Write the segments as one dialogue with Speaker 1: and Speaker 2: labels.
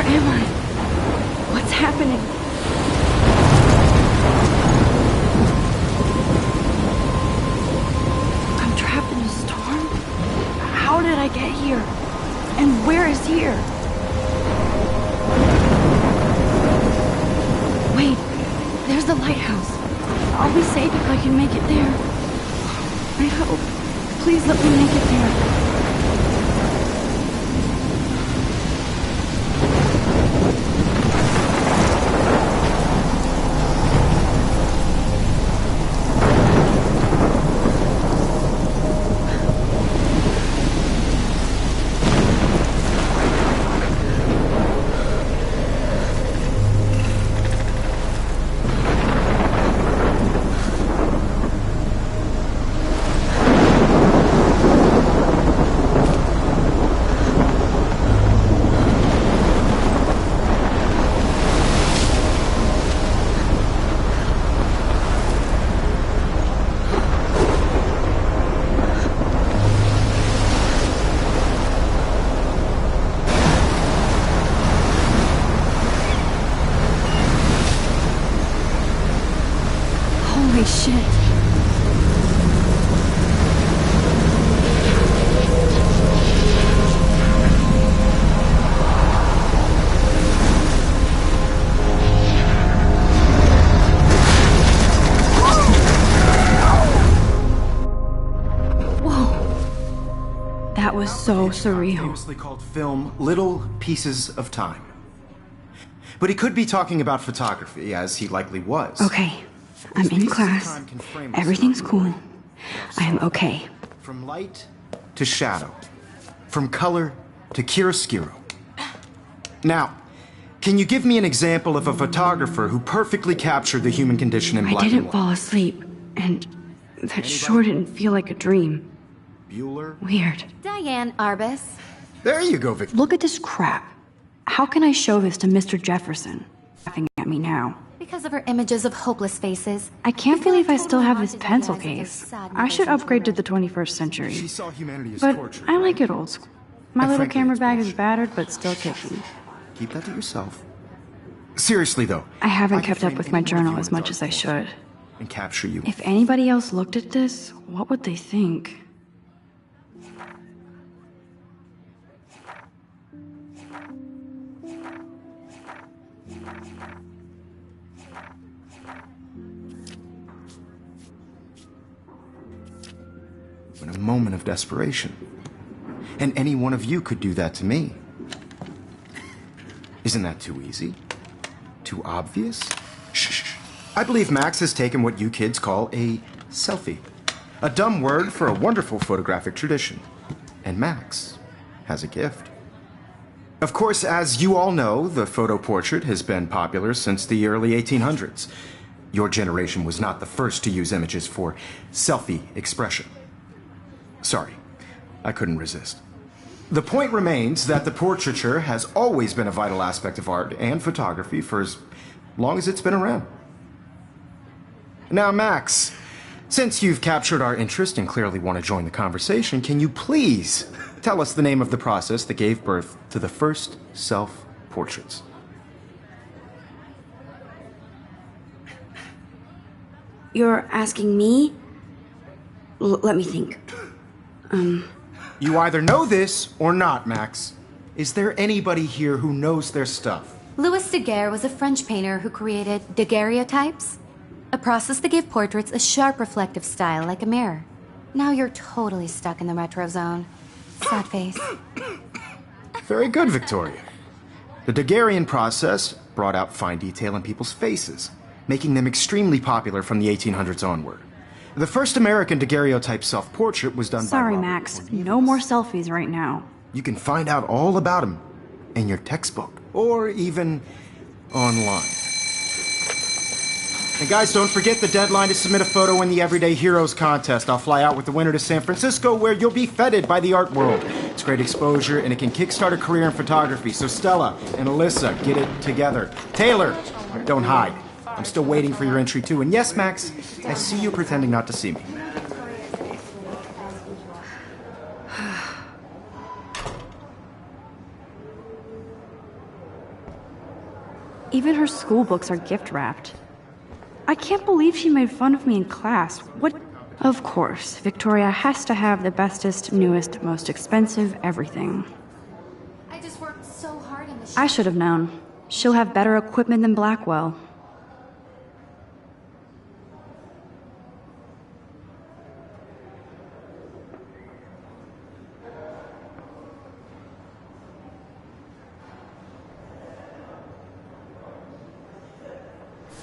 Speaker 1: Where am I? What's happening? I'm trapped in a storm? How did I get here? And where is here? Wait, there's the lighthouse. I'll be safe if I can make it there. I hope. Please let me make it there. Holy shit. Whoa. That was so surreal.
Speaker 2: Famously called film Little Pieces of Time. But he could be talking about photography, as he likely was.
Speaker 1: Okay. I'm in class. Everything's cool. I am okay.
Speaker 2: From light to shadow. From color to chiaroscuro. Now, can you give me an example of a photographer who perfectly captured the human condition in black and white?
Speaker 1: I didn't fall asleep, and that sure didn't feel like a dream.
Speaker 2: Bueller?
Speaker 1: Weird.
Speaker 3: Diane Arbus.
Speaker 2: There you go, Victor.
Speaker 1: Look at this crap. How can I show this to Mr. Jefferson? Laughing at me now.
Speaker 3: Because of her images of hopeless faces.
Speaker 1: I can't believe I still have this pencil case. I should upgrade to the 21st century.
Speaker 2: She saw humanity as
Speaker 1: But
Speaker 2: torture.
Speaker 1: I like it old school. My little
Speaker 2: frankly,
Speaker 1: camera
Speaker 2: it's
Speaker 1: bag is
Speaker 2: bullshit.
Speaker 1: battered, but still kicking.
Speaker 2: Keep that to yourself. Seriously, though.
Speaker 1: I haven't
Speaker 2: can
Speaker 1: kept up
Speaker 2: frame
Speaker 1: with my
Speaker 2: any one of
Speaker 1: journal
Speaker 2: you
Speaker 1: as
Speaker 2: in
Speaker 1: much
Speaker 2: dark
Speaker 1: as I
Speaker 2: photos
Speaker 1: should.
Speaker 2: And capture you.
Speaker 1: If anybody else looked at this, what would they think?
Speaker 2: In a moment of desperation. And any one of you could do that to me. Isn't that too easy? Too obvious? Shh. I believe Max has taken what you kids call a selfie. A dumb word for a wonderful photographic tradition. And Max has a gift. Of course, as you all know, the photo portrait has been popular since the early 1800s. Your generation was not the first to use images for selfie expression. Sorry, I couldn't resist. The point remains that the portraiture has always been a vital aspect of art and photography for as long as it's been around. Now, Max, since you've captured our interest and clearly want to join the conversation, can you please tell us the name of the process that gave birth to the first self-portraits?
Speaker 1: You're asking me? Let me think.
Speaker 2: You either know this or not, Max. Is there anybody here who knows their stuff?
Speaker 3: Louis Daguerre was a French painter who created daguerreotypes, a process that gave portraits a sharp reflective style like a mirror. Now you're totally stuck in the retro zone. Sad face.
Speaker 2: Very good, Victoria. The Daguerrean process brought out fine detail in people's faces, making them extremely popular from the 1800s onward. The first American daguerreotype self-portrait was done by
Speaker 1: Sorry,
Speaker 2: Robert
Speaker 1: Max.
Speaker 2: Cornelius.
Speaker 1: No more selfies right now.
Speaker 2: You can find out all about him in your textbook, or even online. And guys, don't forget the deadline to submit a photo in the Everyday Heroes contest. I'll fly out with the winner to San Francisco, where you'll be feted by the art world. It's great exposure, and it can kickstart a career in photography. So Stella and Alyssa, get it together. Taylor, don't hide. I'm still waiting for your entry, too. And yes, Max, I see you pretending not to see me.
Speaker 1: Even her school books are gift-wrapped. I can't believe she made fun of me in class. What? Of course, Victoria has to have the bestest, newest, most expensive everything.
Speaker 3: I just worked so hard in the
Speaker 1: I should have known. She'll have better equipment than Blackwell.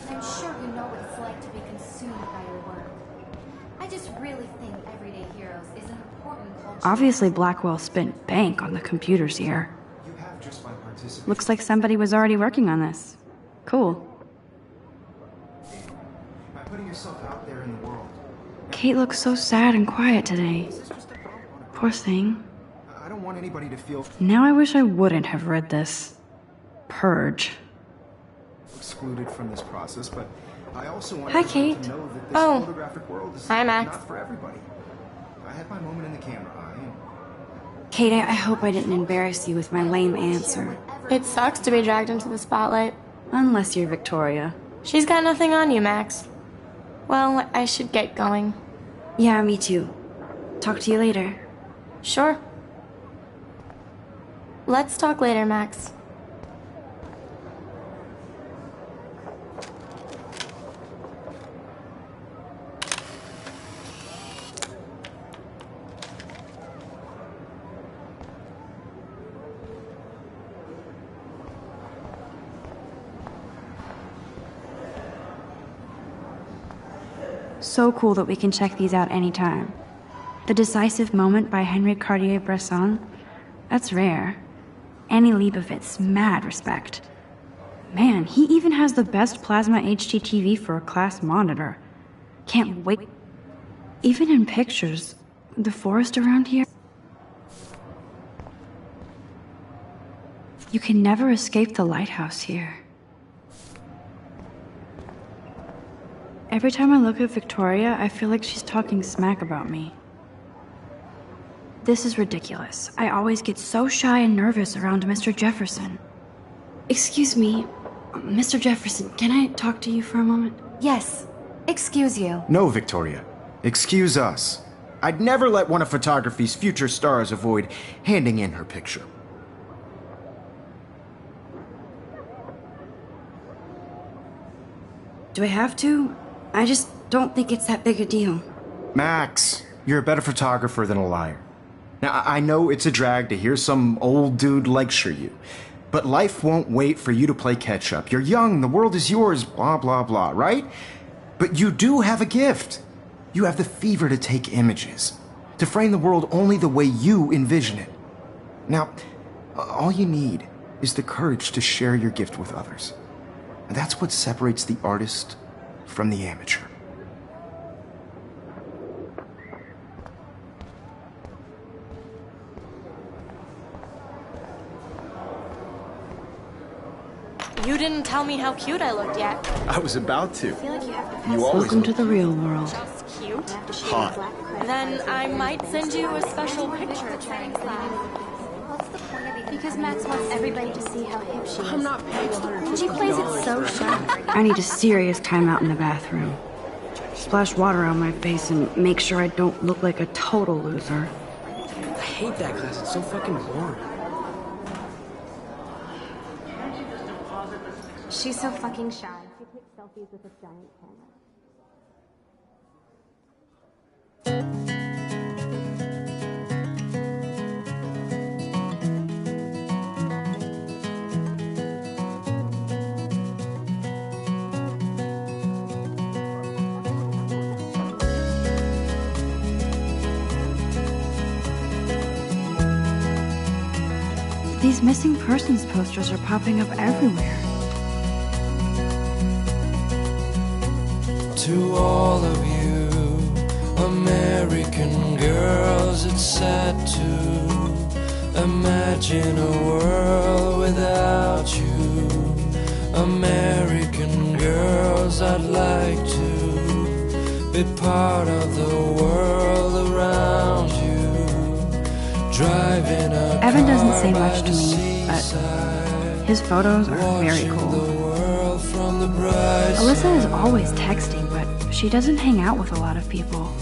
Speaker 3: I'm sure you know what it's like to be consumed by your work. I just really think Everyday Heroes is an important culture.
Speaker 1: Obviously, Blackwell spent bank on the computers here.
Speaker 2: You have just by participating.
Speaker 1: Looks like somebody was already working on this. Cool.
Speaker 2: By putting yourself out there in the world.
Speaker 1: Kate looks so sad and quiet today.
Speaker 2: This is just a thought on a-
Speaker 1: Poor thing.
Speaker 2: I don't want anybody to feel
Speaker 1: Now I wish I wouldn't have read this. Purge.
Speaker 2: excluded from this process, but I also want
Speaker 1: Hi,
Speaker 2: everyone
Speaker 1: Kate.
Speaker 2: to know that this
Speaker 4: Oh.
Speaker 2: photographic world is
Speaker 4: Hi, Max.
Speaker 2: not for everybody. I had my moment in the camera eye.
Speaker 1: Kate, I hope I didn't embarrass you with my lame answer.
Speaker 4: It sucks to be dragged into the spotlight.
Speaker 1: Unless you're Victoria.
Speaker 4: She's got nothing on you, Max. Well, I should get going.
Speaker 1: Yeah, me too. Talk to you later.
Speaker 4: Sure. Let's talk later, Max.
Speaker 1: So cool that we can check these out anytime. The Decisive Moment by Henry Cartier-Bresson? That's rare. Annie Leibovitz, mad respect. Man, he even has the best plasma HDTV for a class monitor. Can't wait. Even in pictures, the forest around here. You can never escape the lighthouse here. Every time I look at Victoria, I feel like she's talking smack about me. This is ridiculous. I always get so shy and nervous around Mr. Jefferson. Excuse me, Mr. Jefferson, can I talk to you for a moment?
Speaker 3: Yes. Excuse you.
Speaker 2: No, Victoria. Excuse us. I'd never let one of photography's future stars avoid handing in her picture.
Speaker 1: Do I have to? I just don't think it's that big a deal.
Speaker 2: Max, you're a better photographer than a liar. Now, I know it's a drag to hear some old dude lecture you, but life won't wait for you to play catch up. You're young, the world is yours, blah, blah, blah, right? But you do have a gift. You have the fever to take images, to frame the world only the way you envision it. Now, all you need is the courage to share your gift with others. And that's what separates the artist from the amateur.
Speaker 4: You didn't tell me how cute I looked yet.
Speaker 2: I was about to. You always
Speaker 1: Welcome to the real world.
Speaker 4: Just cute.
Speaker 2: hot.
Speaker 4: Then I might send you a special picture.
Speaker 5: Because Max wants everybody to see how hip she is.
Speaker 6: I'm not paying $150.
Speaker 5: She plays it so sharp.
Speaker 1: I need a serious timeout in the bathroom. Splash water on my face and make sure I don't look like a total loser.
Speaker 6: I hate that class. It's so fucking boring.
Speaker 5: She's so fucking shy. She takes selfies with a giant camera.
Speaker 1: These missing persons posters are popping up everywhere.
Speaker 7: To all of you American girls, it's sad to imagine a world without you. American girls, I'd like to be part of the world around you. Driving a
Speaker 1: Evan doesn't
Speaker 7: car
Speaker 1: say
Speaker 7: by
Speaker 1: much to
Speaker 7: the
Speaker 1: me, but
Speaker 7: seaside,
Speaker 1: his photos are very
Speaker 7: watching
Speaker 1: cool.
Speaker 7: the world fell from the bright
Speaker 1: Alyssa is always texting, but she doesn't hang out with a lot of people.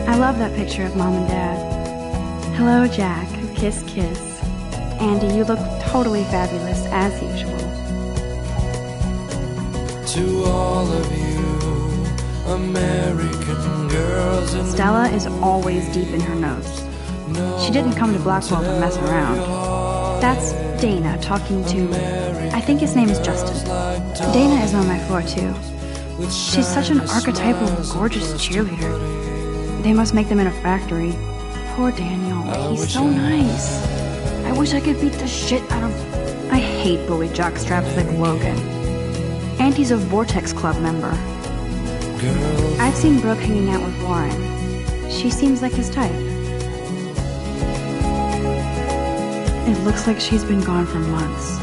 Speaker 1: I love that picture of Mom and Dad. Hello, Jack. Kiss, kiss. Andy, you look totally fabulous, as usual.
Speaker 7: To all of you American girls in
Speaker 1: Stella is always deep in her notes. She didn't come to Blackwell to mess around. That's Dana talking to... I think his name is Justin. Dana is on my floor, too. She's such an archetypal, gorgeous cheerleader. They must make them in a factory. Poor Daniel. He's so nice. I wish I could beat the shit out of... I hate bully jockstraps like Logan. Auntie's a Vortex Club member. I've seen Brooke hanging out with Warren. She seems like his type. It looks like she's been gone for months.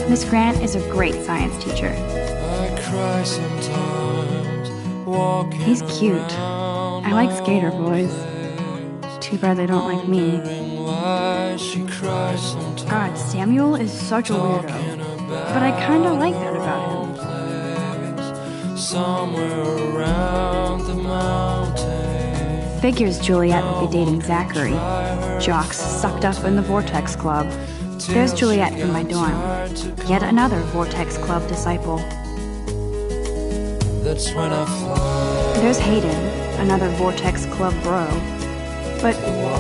Speaker 1: Miss Grant is a great science teacher.
Speaker 7: I cry sometimes, walking
Speaker 1: He's cute. I like skater boys. Too bad they don't like me.
Speaker 7: why she cries sometimes.
Speaker 1: God, Samuel is such a weirdo. But I kinda like that about him.
Speaker 7: Somewhere around the mountain.
Speaker 1: Figures Juliet would be dating Zachary. Jocks sucked up in the Vortex Club. There's Juliet from my dorm. Yet another Vortex Club disciple.
Speaker 7: That's when I fly.
Speaker 1: There's Hayden, another Vortex Club bro. But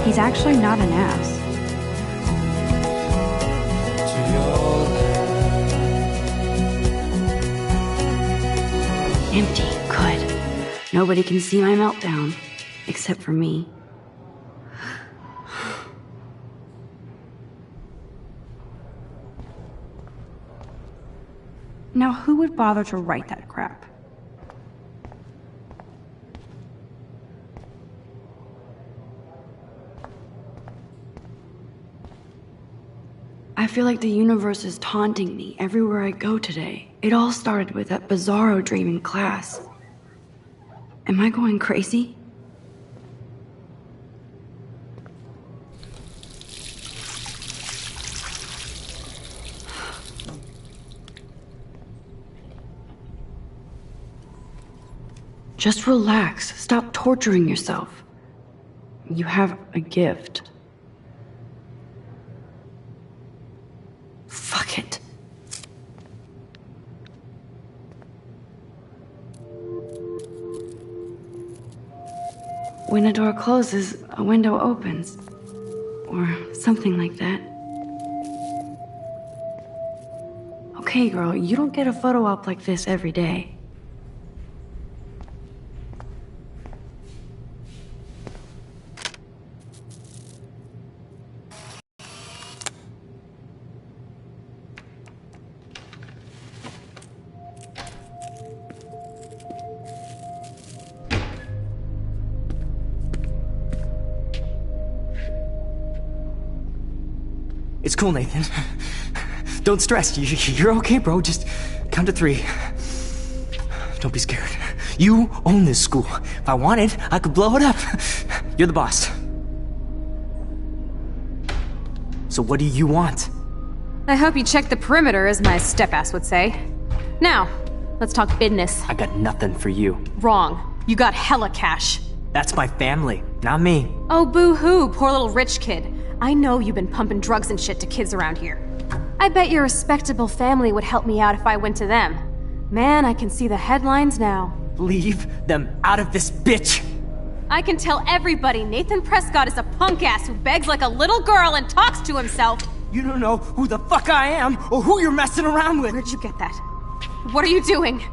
Speaker 1: he's actually not an ass.
Speaker 7: To your land.
Speaker 1: Empty, good. Nobody can see my meltdown. Except for me. Now, who would bother to write that crap? I feel like the universe is taunting me everywhere I go today. It all started with that bizarro dream in class. Am I going crazy? Just relax. Stop torturing yourself. You have a gift. Fuck it. When a door closes, a window opens. Or something like that. Okay, girl, you don't get a photo op like this every day.
Speaker 6: It's cool, Nathan. Don't stress. You're okay, bro. Just count to 3. Don't be scared. You own this school. If I wanted, I could blow it up. You're the boss. So what do you want?
Speaker 8: I hope you checked the perimeter, as my step-ass would say. Now, let's talk business.
Speaker 6: I got nothing for you.
Speaker 8: Wrong. You got hella cash.
Speaker 6: That's my family, not me.
Speaker 8: Oh, boo-hoo, poor little rich kid. I know you've been pumping drugs and shit to kids around here. I bet your respectable family would help me out if I went to them. Man, I can see the headlines now.
Speaker 6: Leave them out of this bitch!
Speaker 8: I can tell everybody Nathan Prescott is a punk ass who begs like a little girl and talks to himself.
Speaker 6: You don't know who the fuck I am or who you're messing around with.
Speaker 8: Where'd you get that? What are you doing?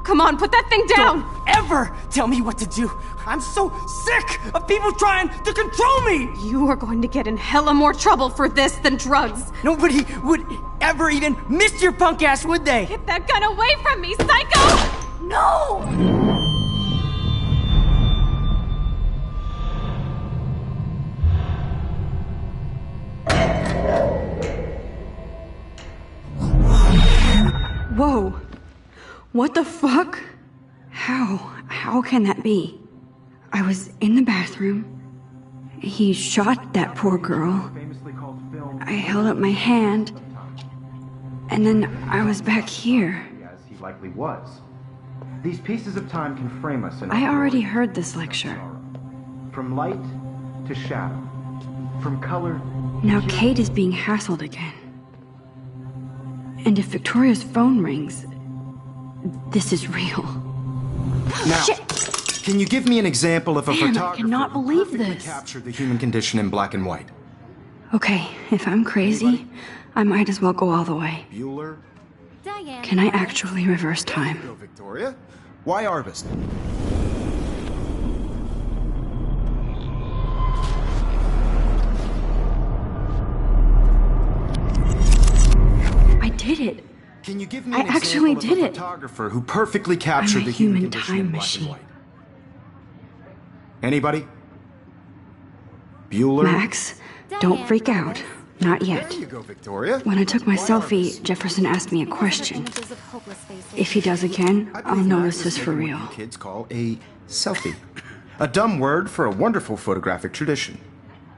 Speaker 8: Come on, put that thing down!
Speaker 6: Don't ever tell me what to do! I'm so sick of people trying to control me!
Speaker 8: You are going to get in hella more trouble for this than drugs.
Speaker 6: Nobody would ever even miss your punk ass, would they?
Speaker 8: Get that gun away from me, psycho! No!
Speaker 1: Whoa. What the fuck? How can that be? I was in the bathroom. He shot that poor girl. I held up my hand. And then I was back here.
Speaker 2: As he likely was. These pieces of time can frame us in
Speaker 1: I already heard this lecture.
Speaker 2: From light to shadow. From color.
Speaker 1: Now Kate is being hassled again. And if Victoria's phone rings, this is real.
Speaker 2: Now,
Speaker 1: Shit!
Speaker 2: Can you give me an example of a
Speaker 1: Man, I
Speaker 2: photographer
Speaker 1: cannot
Speaker 2: who
Speaker 1: believe
Speaker 2: perfectly
Speaker 1: this.
Speaker 2: captured the human condition in black and white?
Speaker 1: Okay, if I'm crazy, I might as well go all the way.
Speaker 2: Bueller?
Speaker 3: Diane.
Speaker 1: Can I actually reverse time?
Speaker 2: Go, Victoria. Why Arbus?
Speaker 1: I did it.
Speaker 2: Can you give me
Speaker 1: I
Speaker 2: an
Speaker 1: actually
Speaker 2: example of
Speaker 1: did
Speaker 2: a
Speaker 1: it.
Speaker 2: photographer who perfectly captured
Speaker 1: I'm a
Speaker 2: the human
Speaker 1: human
Speaker 2: condition
Speaker 1: time
Speaker 2: in black
Speaker 1: machine.
Speaker 2: and white? Anybody? Bueller?
Speaker 1: Max, don't freak out. Not
Speaker 2: There
Speaker 1: yet.
Speaker 2: you go, Victoria.
Speaker 1: When I took my
Speaker 2: Why
Speaker 1: selfie,
Speaker 2: Arbus?
Speaker 1: Jefferson asked me a question.
Speaker 3: Images of hopeless faces.
Speaker 1: If he does again,
Speaker 2: I
Speaker 1: I'll
Speaker 2: believe
Speaker 1: know
Speaker 2: Max
Speaker 1: this
Speaker 2: is
Speaker 1: is for
Speaker 2: taking
Speaker 1: real.
Speaker 2: what you kids call a selfie. A dumb word for a wonderful photographic tradition.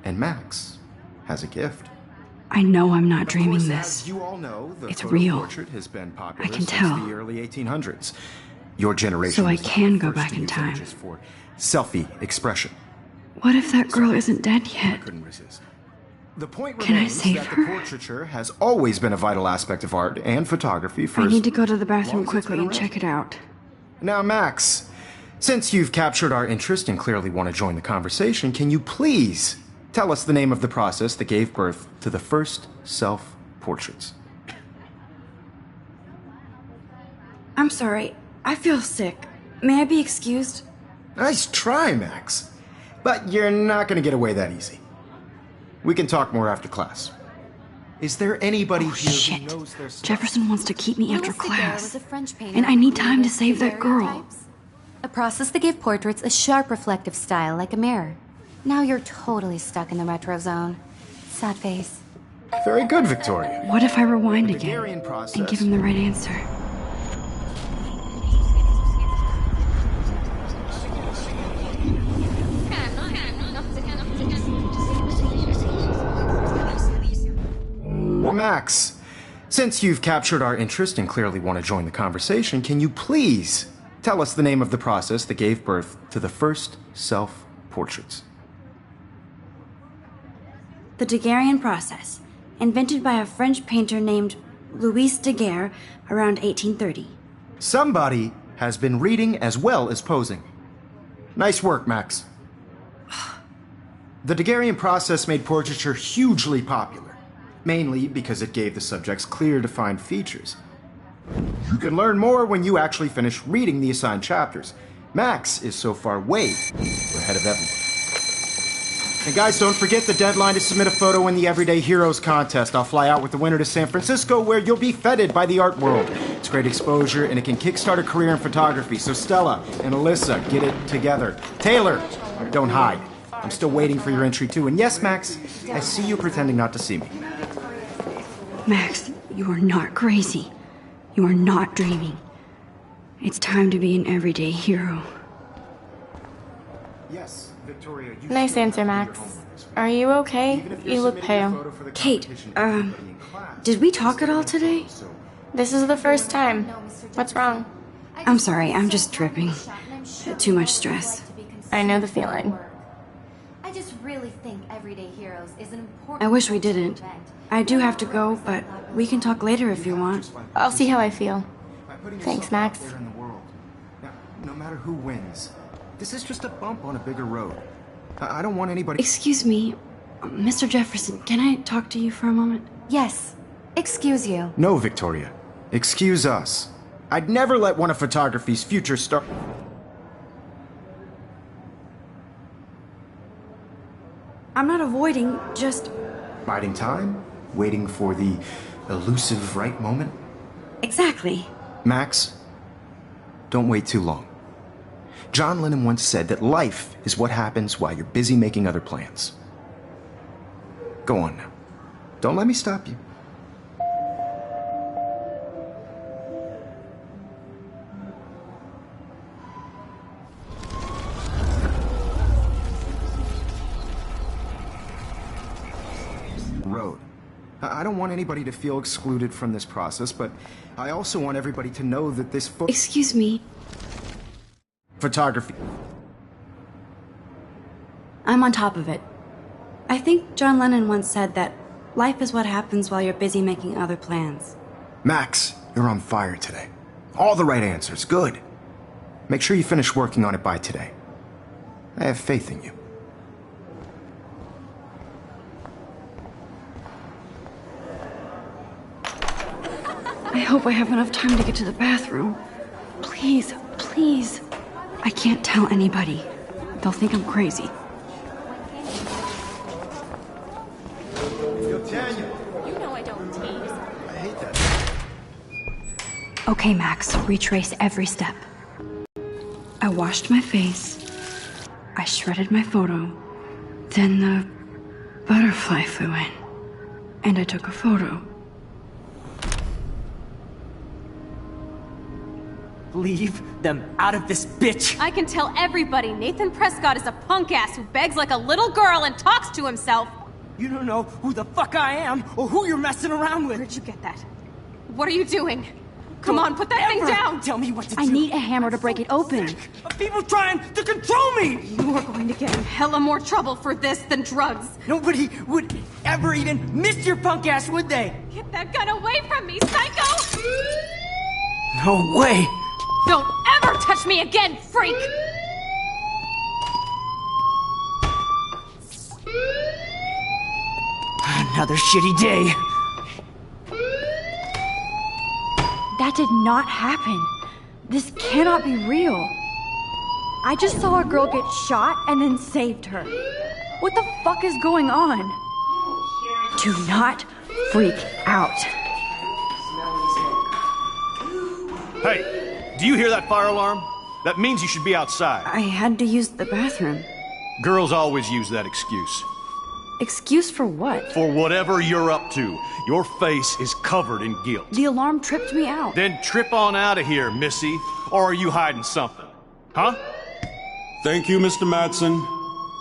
Speaker 2: And Max has a gift.
Speaker 1: I know I'm not
Speaker 2: Of
Speaker 1: dreaming
Speaker 2: course,
Speaker 1: this.
Speaker 2: As you all know, the
Speaker 1: It's
Speaker 2: photo
Speaker 1: real.
Speaker 2: portrait has been popular
Speaker 1: I can
Speaker 2: since
Speaker 1: tell.
Speaker 2: the early 1800s. Your generation
Speaker 1: So I
Speaker 2: was the
Speaker 1: can go
Speaker 2: first
Speaker 1: back
Speaker 2: to
Speaker 1: in
Speaker 2: use
Speaker 1: time.
Speaker 2: images for selfie expression.
Speaker 1: What if that girl isn't dead
Speaker 2: I
Speaker 1: yet?
Speaker 2: couldn't resist. The point
Speaker 1: Can I
Speaker 2: remains
Speaker 1: save
Speaker 2: that
Speaker 1: her?
Speaker 2: the portraiture has always been a vital aspect of art and photography for
Speaker 1: I
Speaker 2: as
Speaker 1: need to go to the
Speaker 2: long
Speaker 1: bathroom
Speaker 2: as it's
Speaker 1: quickly
Speaker 2: been
Speaker 1: and
Speaker 2: around.
Speaker 1: check it out.
Speaker 2: Now, Max, since you've captured our interest and clearly want to join the conversation, can you please tell us the name of the process that gave birth to the first self-portraits?
Speaker 1: I'm sorry. I feel sick. May I be excused?
Speaker 2: Nice try, Max. But you're not going to get away that easy. We can talk more after class. Is there anybody
Speaker 1: Oh,
Speaker 2: here
Speaker 1: shit.
Speaker 2: who knows their stuff?
Speaker 1: Jefferson wants to keep me after
Speaker 3: Louis Daguerre was
Speaker 1: class.
Speaker 3: a French painter
Speaker 1: And I
Speaker 3: who
Speaker 1: need time to
Speaker 3: created
Speaker 1: save that girl.
Speaker 3: daguerreotypes, a process that gave portraits a sharp reflective style like a mirror. Now you're totally stuck in the retro zone. Sad face.
Speaker 2: Very good, Victoria.
Speaker 1: What if I rewind again
Speaker 2: Daguerrean process.
Speaker 1: and give him the right answer?
Speaker 2: Well, Max, since you've captured our interest and clearly want to join the conversation, can you please tell us the name of the process that gave birth to the first self-portraits?
Speaker 1: The Daguerrean process, invented by a French painter named Louis Daguerre around 1830.
Speaker 2: Somebody has been reading as well as posing. Nice work, Max. The Daguerrean process made portraiture hugely popular, mainly because it gave the subjects clear, defined features. You can learn more when you actually finish reading the assigned chapters. Max is so far way ahead of everyone. And guys, don't forget the deadline to submit a photo in the Everyday Heroes contest. I'll fly out with the winner to San Francisco, where you'll be feted by the art world. It's great exposure, and it can kickstart a career in photography. So Stella and Alyssa, get it together. Taylor, don't hide. I'm still waiting for your entry too. And yes, Max, I see you pretending not to see me.
Speaker 1: Max, you are not crazy. You are not dreaming. It's time to be an everyday hero.
Speaker 2: Yes, Victoria. You
Speaker 4: Nice
Speaker 2: still
Speaker 4: answer,
Speaker 2: have to do
Speaker 4: Max.
Speaker 2: your homework this week.
Speaker 4: Are you okay?
Speaker 2: Even if you're
Speaker 4: You look
Speaker 2: submitting your
Speaker 4: pale.
Speaker 2: photo for the
Speaker 1: Kate,
Speaker 2: competition, everybody in class
Speaker 1: did we
Speaker 2: can
Speaker 1: talk at
Speaker 2: see
Speaker 1: all
Speaker 2: your
Speaker 1: today?
Speaker 2: photo, so-
Speaker 4: This is the first time. What's wrong?
Speaker 1: I'm sorry, I'm just dripping. Too much stress.
Speaker 4: I know the feeling.
Speaker 3: I just really think Everyday Heroes is an important.
Speaker 1: I wish we
Speaker 3: cultural
Speaker 1: didn't.
Speaker 3: event.
Speaker 1: I do have to go, but we can talk later if you want.
Speaker 4: I'll see how I feel.
Speaker 2: By putting
Speaker 4: Thanks,
Speaker 2: yourself
Speaker 4: Max.
Speaker 2: out there in the world. Now, no matter who wins, this is just a bump on a bigger road. I don't want anybody.
Speaker 1: Excuse me, Mr. Jefferson, can I talk to you for a moment?
Speaker 3: Yes. Excuse you.
Speaker 2: No, Victoria. Excuse us. I'd never let one of photography's future stars.
Speaker 1: I'm not avoiding, just.
Speaker 2: Biding time, waiting for the elusive right moment.
Speaker 1: Exactly.
Speaker 2: Max, don't wait too long. John Lennon once said that life is what happens while you're busy making other plans. Go on now. Don't let me stop you. road. I don't want anybody to feel excluded from this process, but I also want everybody to know that this
Speaker 1: Excuse me.
Speaker 2: photography...
Speaker 1: I'm on top of it. I think John Lennon once said that life is what happens while you're busy making other plans.
Speaker 2: Max, you're on fire today. All the right answers. Good. Make sure you finish working on it by today. I have faith in you.
Speaker 1: I hope I have enough time to get to the bathroom. Please, please. I can't tell anybody. They'll think I'm crazy.
Speaker 4: You know I don't tease.
Speaker 2: I hate that.
Speaker 1: Okay, Max, retrace every step. I washed my face. I shredded my photo. Then the butterfly flew in. And I took a photo.
Speaker 6: Leave them out of this bitch!
Speaker 8: I can tell everybody Nathan Prescott is a punk ass who begs like a little girl and talks to himself.
Speaker 6: You don't know who the fuck I am or who you're messing around with.
Speaker 8: Where'd you get that? What are you doing? Come on, put that thing down!
Speaker 6: Tell me what to do.
Speaker 1: I need a hammer to break it open.
Speaker 6: Of people trying to control me!
Speaker 8: You are going to get in hella more trouble for this than drugs.
Speaker 6: Nobody would ever even miss your punk ass, would they?
Speaker 8: Get that gun away from me, psycho!
Speaker 6: No way!
Speaker 8: Don't ever touch me again, freak!
Speaker 6: Another shitty day.
Speaker 1: That did not happen. This cannot be real. I just saw a girl get shot and then saved her. What the fuck is going on? Do not freak out.
Speaker 9: Hey, do you hear that fire alarm? That means you should be outside.
Speaker 1: I had to use the bathroom.
Speaker 9: Girls always use that excuse.
Speaker 1: Excuse for what?
Speaker 9: For whatever you're up to. Your face is covered in guilt.
Speaker 1: The alarm tripped me out.
Speaker 9: Then trip on out of here, Missy. Or are you hiding something? Huh?
Speaker 10: Thank you, Mr. Madsen.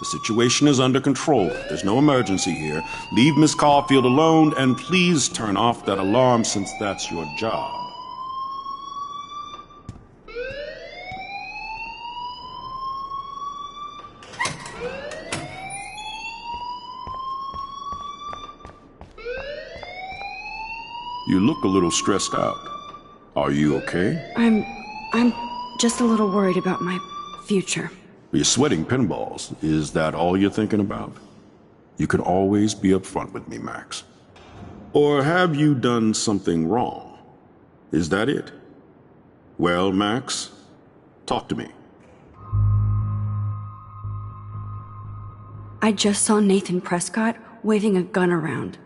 Speaker 10: The situation is under control. There's no emergency here. Leave Miss Caulfield alone, and please turn off that alarm since that's your job. You look a little stressed out. Are you okay?
Speaker 1: I'm just a little worried about my future.
Speaker 10: You're sweating pinballs. Is that all you're thinking about? You can always be upfront with me, Max. Or have you done something wrong? Is that it? Well, Max, talk to me.
Speaker 1: I just saw Nathan Prescott waving a gun around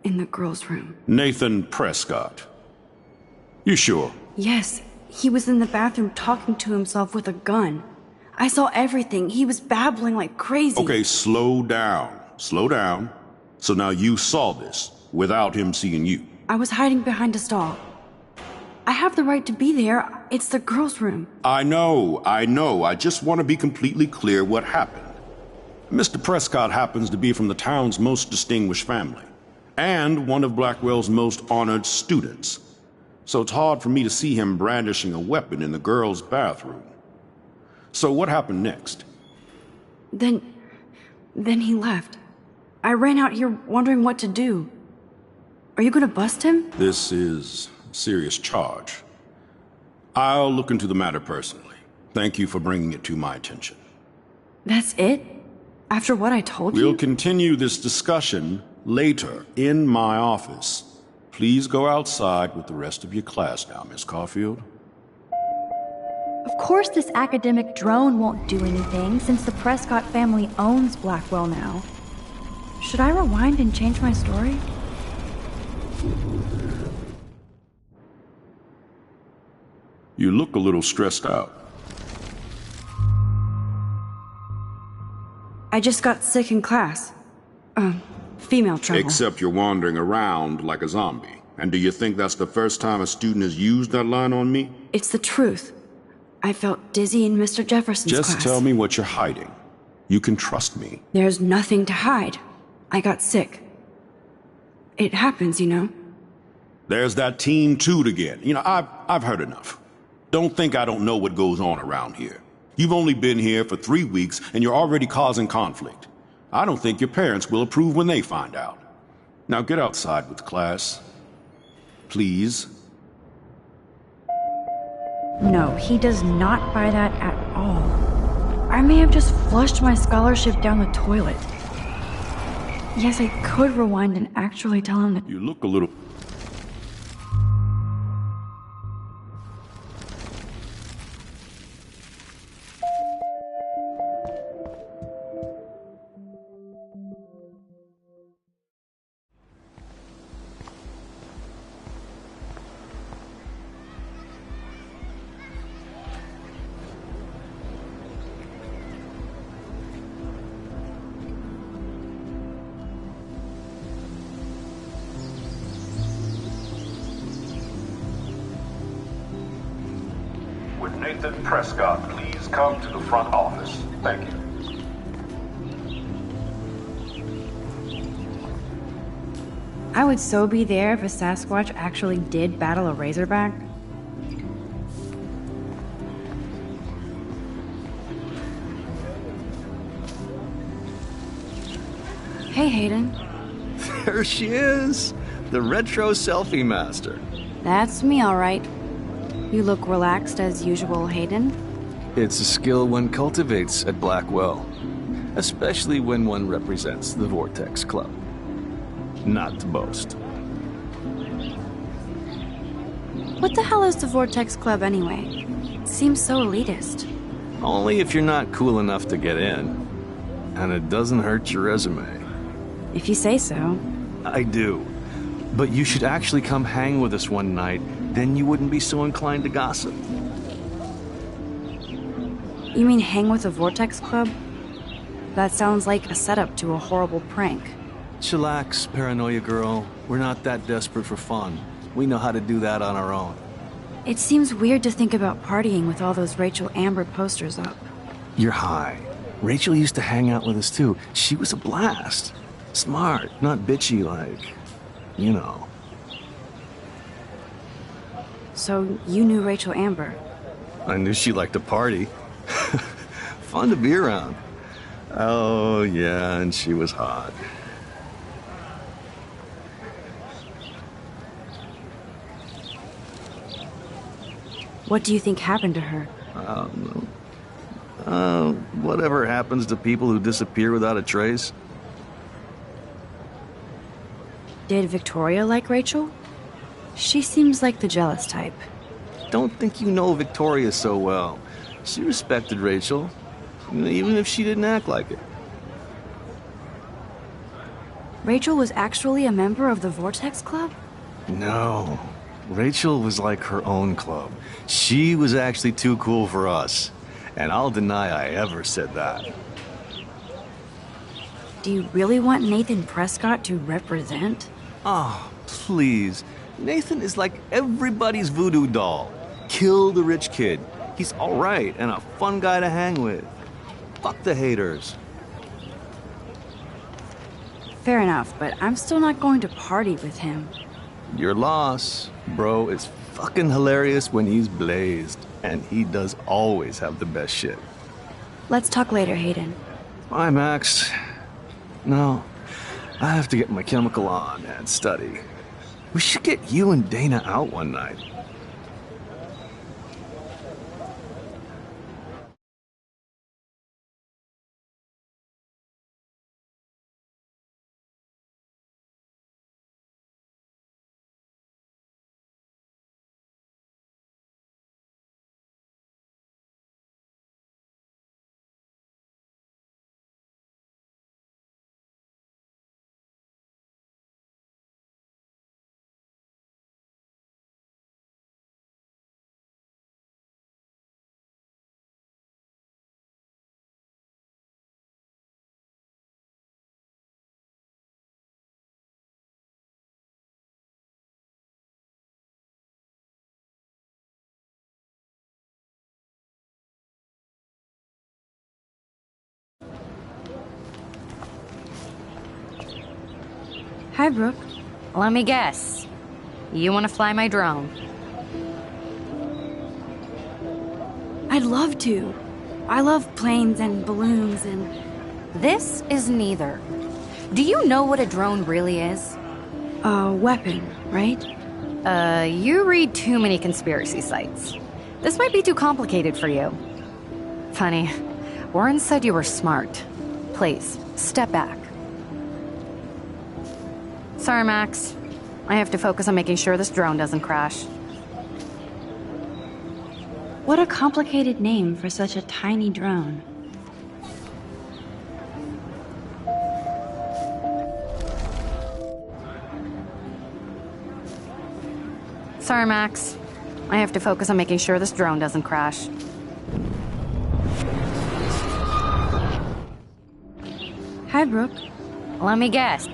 Speaker 1: in the girls' room.
Speaker 10: Nathan Prescott. You sure?
Speaker 1: Yes, he was in the bathroom talking to himself with a gun. I saw everything. He was babbling like crazy.
Speaker 10: Okay, slow down. Slow down. So now you saw this without him seeing you.
Speaker 1: I was hiding behind a stall. I have the right to be there. It's the girls' room.
Speaker 10: I know. I just want to be completely clear what happened. Mr. Prescott happens to be from the town's most distinguished family, and one of Blackwell's most honored students. So it's hard for me to see him brandishing a weapon in the girls' bathroom. So what happened next?
Speaker 1: Then he left. I ran out here wondering what to do. Are you gonna bust him?
Speaker 10: This is a serious charge. I'll look into the matter personally. Thank you for bringing it to my attention.
Speaker 1: That's it? After what I told you?
Speaker 10: We'll continue this discussion later in my office. Please go outside with the rest of your class now, Miss Caulfield.
Speaker 5: Of course this academic drone won't do anything, since the Prescott family owns Blackwell now. Should I rewind and change my story?
Speaker 10: You look a little stressed out.
Speaker 1: I just got sick in class. Female trouble.
Speaker 10: Except you're wandering around like a zombie. And do you think that's the first time a student has used that line on me?
Speaker 1: It's the truth. I felt dizzy in Mr. Jefferson's class.
Speaker 10: Just tell me what you're hiding. You can trust me.
Speaker 1: There's nothing to hide. I got sick. It happens, you know.
Speaker 10: There's that teen toot again. I've heard enough. Don't think I don't know what goes on around here. You've only been here for 3 weeks and you're already causing conflict. I don't think your parents will approve when they find out. Now get outside with class. Please.
Speaker 5: No, he does not buy that at all. I may have just flushed my scholarship down the toilet. Yes, I could rewind and actually tell him that.
Speaker 10: You look a little...
Speaker 11: Would Nathan Prescott please come to the front office? Thank you.
Speaker 1: I would so be there if a Sasquatch actually did battle a Razorback. Hey, Hayden.
Speaker 12: There she is! The retro selfie master.
Speaker 1: That's me, all right. You look relaxed as usual, Hayden.
Speaker 12: It's a skill one cultivates at Blackwell, especially when one represents the Vortex Club. Not to boast.
Speaker 1: What the hell is the Vortex Club anyway? It seems so elitist.
Speaker 12: Only if you're not cool enough to get in. And it doesn't hurt your resume.
Speaker 1: If you say so.
Speaker 12: I do. But you should actually come hang with us one night, then you wouldn't be so inclined to gossip.
Speaker 1: You mean hang with the Vortex Club? That sounds like a setup to a horrible prank.
Speaker 12: Chillax, paranoia girl. We're not that desperate for fun. We know how to do that on our own.
Speaker 1: It seems weird to think about partying with all those Rachel Amber posters up.
Speaker 12: You're high. Rachel used to hang out with us too. She was a blast. Smart, not bitchy like, you know.
Speaker 1: So you knew Rachel Amber?
Speaker 12: I knew she liked to party. Fun to be around. Oh, yeah, and she was hot.
Speaker 1: What do you think happened to her?
Speaker 12: I don't know. Whatever happens to people who disappear without a trace.
Speaker 1: Did Victoria like Rachel? She seems like the jealous type.
Speaker 12: Don't think you know Victoria so well. She respected Rachel, even if she didn't act like it.
Speaker 1: Rachel was actually a member of the Vortex Club?
Speaker 12: No. Rachel was like her own club. She was actually too cool for us. And I'll deny I ever said that.
Speaker 1: Do you really want Nathan Prescott to represent?
Speaker 12: Oh, please. Nathan is like everybody's voodoo doll. Kill the rich kid. He's all right and a fun guy to hang with. Fuck the haters.
Speaker 1: Fair enough, but I'm still not going to party with him.
Speaker 12: Your loss. Bro is fucking hilarious when he's blazed. And he does always have the best shit.
Speaker 1: Let's talk later, Hayden.
Speaker 12: Bye, Max. No, I have to get my chemical on and study. We should get you and Dana out one night.
Speaker 1: Hi, Brooke.
Speaker 3: Let me guess. You want to fly my drone?
Speaker 1: I'd love to. I love planes and balloons and...
Speaker 3: This is neither. Do you know what a drone really is?
Speaker 1: A weapon, right?
Speaker 3: You read too many conspiracy sites. This might be too complicated for you. Funny, Warren said you were smart. Please, step back. Sorry, Max. I have to focus on making sure this drone doesn't crash.
Speaker 1: What a complicated name for such a tiny drone.
Speaker 3: Sorry, Max. I have to focus on making sure this drone doesn't crash.
Speaker 1: Hi, Brooke.
Speaker 3: Let me guess.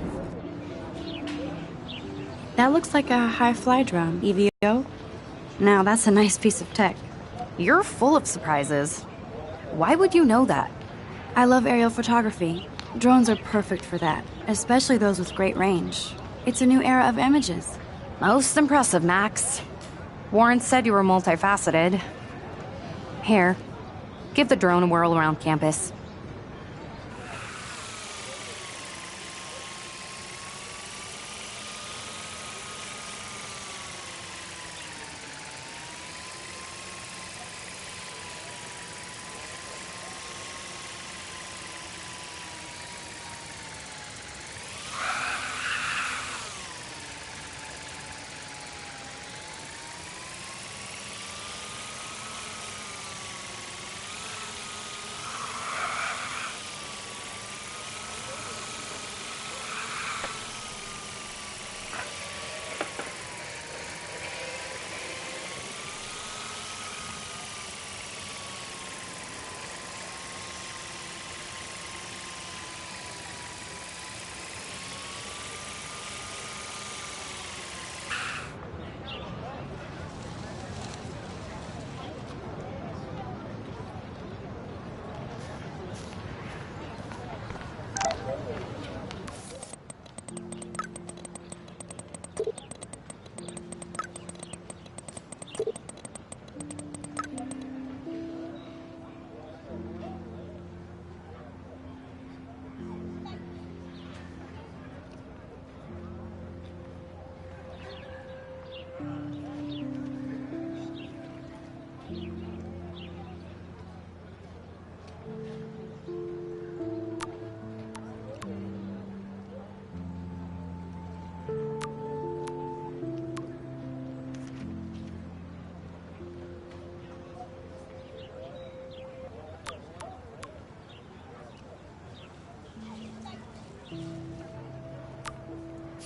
Speaker 1: That looks like a high-fly drone, EVO. Now, that's a nice piece of tech.
Speaker 3: You're full of surprises. Why would you know that?
Speaker 1: I love aerial photography. Drones are perfect for that, especially those with great range. It's a new era of images.
Speaker 3: Most impressive, Max. Warren said you were multifaceted. Here, give the drone a whirl around campus.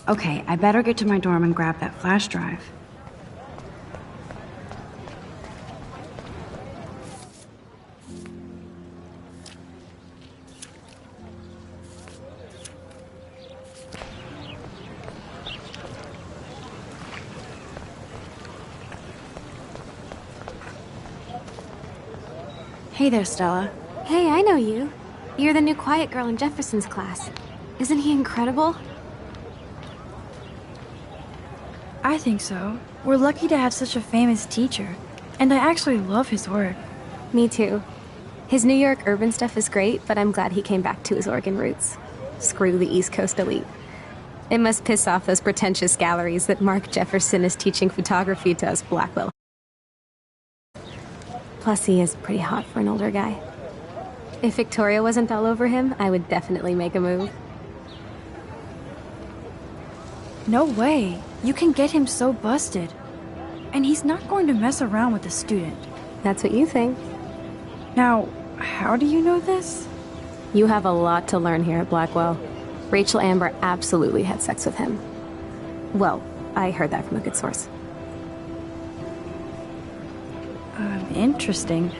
Speaker 1: Okay, I better get to my dorm and grab that flash drive. Hey there, Stella.
Speaker 8: Hey, I know you. You're the new quiet girl in Jefferson's class. Isn't he incredible?
Speaker 5: I think so. We're lucky to have such a famous teacher. And I actually love his work.
Speaker 8: Me too. His New York urban stuff is great, but I'm glad he came back to his Oregon roots. Screw the East Coast elite. It must piss off those pretentious galleries that Mark Jefferson is teaching photography to us Blackwell. Plus, he is pretty hot for an older guy. If Victoria wasn't all over him, I would definitely make a move.
Speaker 5: No way. You can get him so busted. And he's not going to mess around with a student.
Speaker 8: That's what you think.
Speaker 5: Now, how do you know this?
Speaker 8: You have a lot to learn here at Blackwell. Rachel Amber absolutely had sex with him. Well, I heard that from a good source.
Speaker 5: Interesting.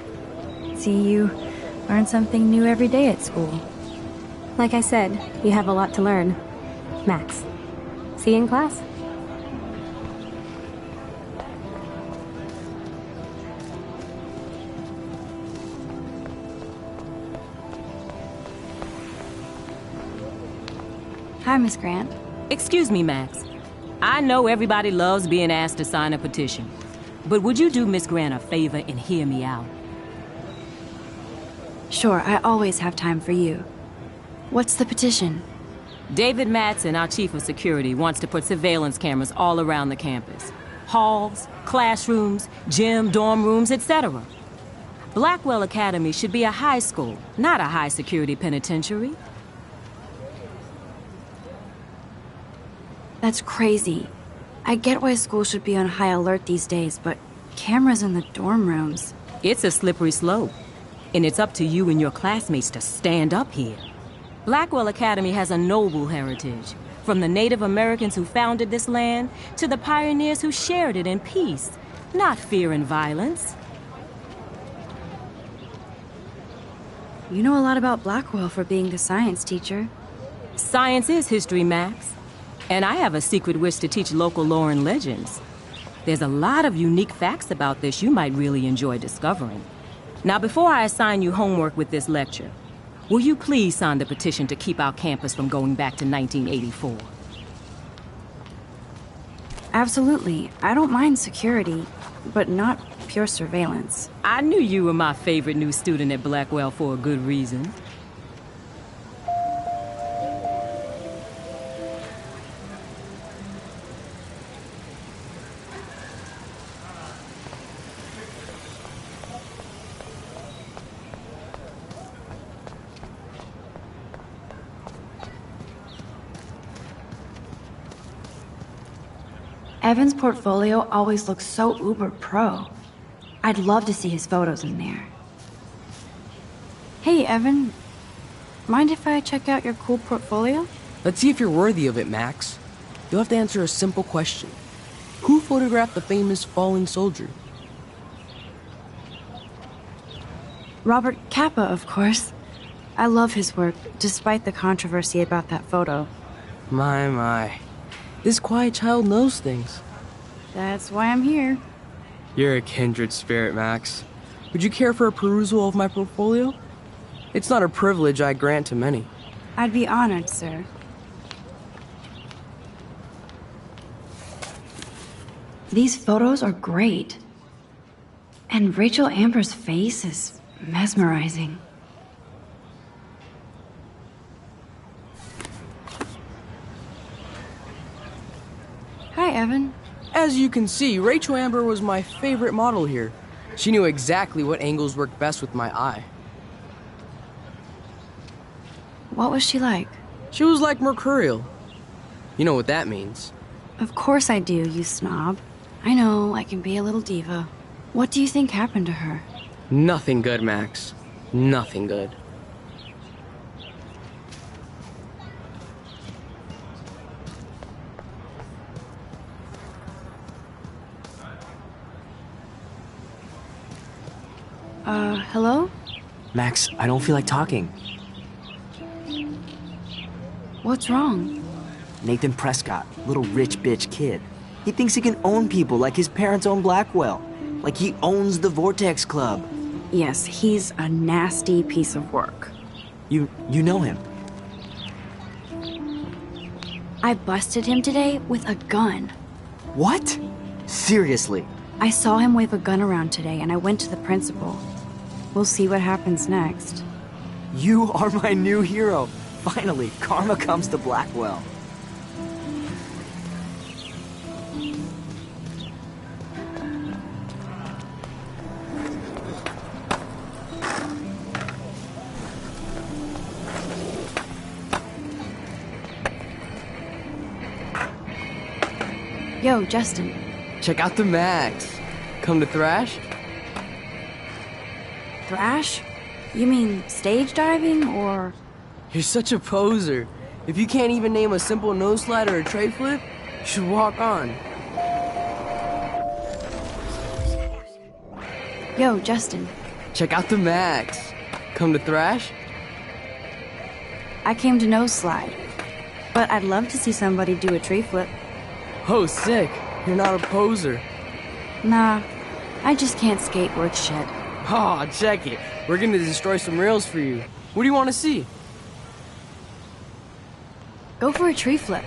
Speaker 5: See, you learn something new every day at school.
Speaker 8: Like I said, you have a lot to learn. Max. See you in class.
Speaker 1: Hi, Miss Grant.
Speaker 13: Excuse me, Max. I know everybody loves being asked to sign a petition, but would you do Miss Grant a favor and hear me out?
Speaker 1: Sure, I always have time for you. What's the petition?
Speaker 13: David Madsen, our chief of security, wants to put surveillance cameras all around the campus. Halls, classrooms, gym, dorm rooms, etc. Blackwell Academy should be a high school, not a high-security penitentiary.
Speaker 1: That's crazy. I get why schools should be on high alert these days, but cameras in the dorm rooms...
Speaker 13: It's a slippery slope, and it's up to you and your classmates to stand up here. Blackwell Academy has a noble heritage, from the Native Americans who founded this land to the pioneers who shared it in peace, not fear and violence.
Speaker 1: You know a lot about Blackwell for being the science teacher.
Speaker 13: Science is history, Max. And I have a secret wish to teach local lore and legends. There's a lot of unique facts about this you might really enjoy discovering. Now, before I assign you homework with this lecture, will you please sign the petition to keep our campus from going back to 1984?
Speaker 1: Absolutely. I don't mind security, but not pure surveillance.
Speaker 13: I knew you were my favorite new student at Blackwell for a good reason.
Speaker 1: Evan's portfolio always looks so uber pro. I'd love to see his photos in there. Hey, Evan. Mind if I check out your cool portfolio?
Speaker 14: Let's see if you're worthy of it, Max. You'll have to answer a simple question. Who photographed the famous falling soldier?
Speaker 1: Robert Capa, of course. I love his work, despite the controversy about that photo.
Speaker 14: My. This quiet child knows things.
Speaker 1: That's why I'm here.
Speaker 14: You're a kindred spirit, Max. Would you care for a perusal of my portfolio? It's not a privilege I grant to many.
Speaker 1: I'd be honored, sir. These photos are great. And Rachel Amber's face is mesmerizing. Hi, Evan.
Speaker 14: As you can see, Rachel Amber was my favorite model here. She knew exactly what angles worked best with my eye.
Speaker 1: What was she like?
Speaker 14: She was like mercurial. You know what that means.
Speaker 1: Of course I do, you snob. I know, I can be a little diva. What do you think happened to her?
Speaker 14: Nothing good, Max. Nothing good.
Speaker 1: Hello?
Speaker 6: Max, I don't feel like talking.
Speaker 1: What's wrong?
Speaker 6: Nathan Prescott, little rich bitch kid. He thinks he can own people like his parents own Blackwell. Like he owns the Vortex Club.
Speaker 1: Yes, he's a nasty piece of work.
Speaker 6: You know him?
Speaker 1: I busted him today with a gun.
Speaker 6: What? Seriously?
Speaker 1: I saw him wave a gun around today and I went to the principal. We'll see what happens next.
Speaker 6: You are my new hero. Finally, karma comes to Blackwell.
Speaker 1: Yo, Justin.
Speaker 14: Check out the Max. Come to thrash?
Speaker 1: Thrash? You mean stage diving, or...?
Speaker 14: You're such a poser. If you can't even name a simple nose slide or a tray flip, you should walk on.
Speaker 1: Yo, Justin.
Speaker 14: Check out the Max. Come to thrash?
Speaker 1: I came to nose slide. But I'd love to see somebody do a tree flip.
Speaker 14: Oh, sick. You're not a poser.
Speaker 1: Nah, I just can't skate worth shit.
Speaker 14: Aw, check it. We're gonna destroy some rails for you. What do you want to see?
Speaker 1: Go for a tree flip.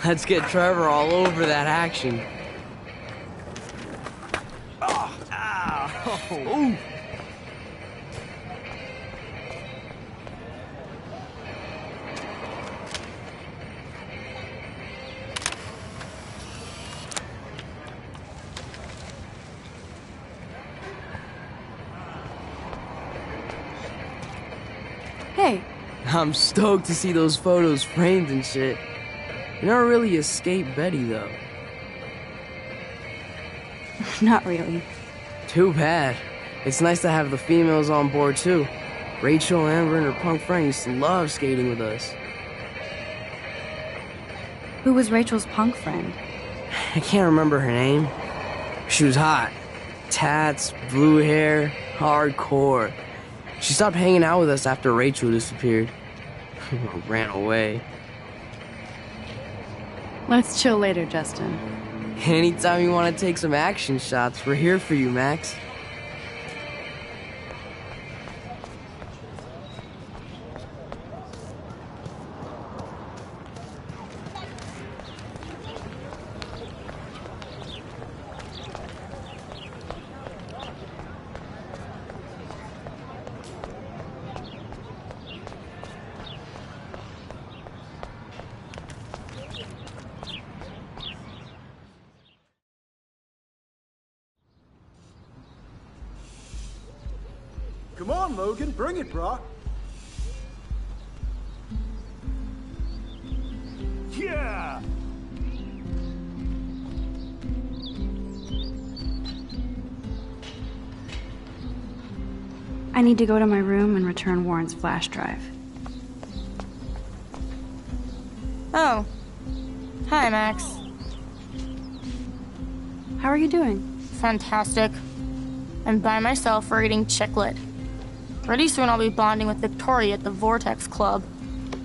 Speaker 14: Let's get Trevor all over that action.
Speaker 12: Oh, ow. Ooh.
Speaker 5: Hey.
Speaker 14: I'm stoked to see those photos framed and shit. You never really escaped Betty, though.
Speaker 5: Not really.
Speaker 14: Too bad. It's nice to have the females on board, too. Rachel, Amber, and her punk friend used to love skating with us.
Speaker 5: Who was Rachel's punk friend?
Speaker 14: I can't remember her name. She was hot. Tats, blue hair, hardcore. She stopped hanging out with us after Rachel disappeared. Ran away.
Speaker 5: Let's chill later, Justin.
Speaker 14: Anytime you want to take some action shots, we're here for you, Max.
Speaker 15: Come on, Logan, bring it, brah. Yeah!
Speaker 1: I need to go to my room and return Warren's flash drive.
Speaker 4: Oh. Hi, Max.
Speaker 1: How are you doing?
Speaker 4: Fantastic. I'm by myself reading chick lit. Pretty soon I'll be bonding with Victoria at the Vortex Club.